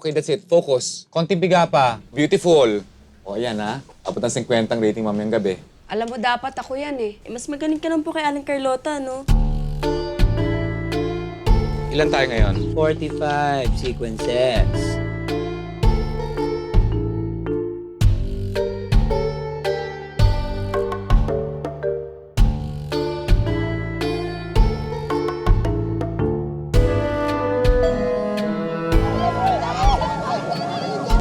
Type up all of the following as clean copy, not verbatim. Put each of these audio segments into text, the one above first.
Okay, that's it. Focus. Konting biga pa. Beautiful. O, ayan ha. Abot ng 50 ang rating mamayang gabi. Alam mo, dapat ako yan eh. Mas magaling ka naman po kay Aling Carlota, no? Ilan tayo ngayon? 45 sequences.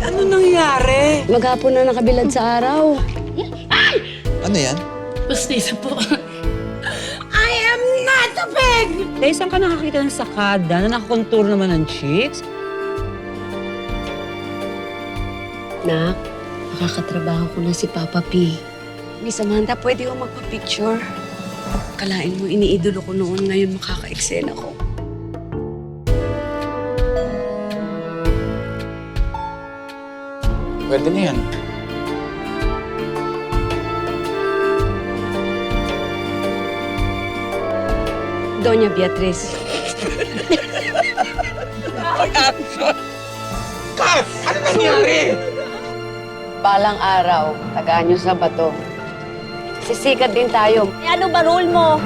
Ano nangyari? Maghapon na nakabilad sa araw. Ano yan? Bastisa po. I am not a pig! Eh, saan ka nakakita ng sakada na nakakontour naman ng cheeks? Nak, makakatrabaho ko na si Papa P. Miss Amanda, pwede ko magpa-picture. Kalain mo, iniidolo ko noon, ngayon makaka-eksena ko. Pwede na yan. Doña Beatriz. Kat! Ano nangyari? Balang araw, tagaan nyo sa bato. Sisikat din tayo. Ano ba role mo?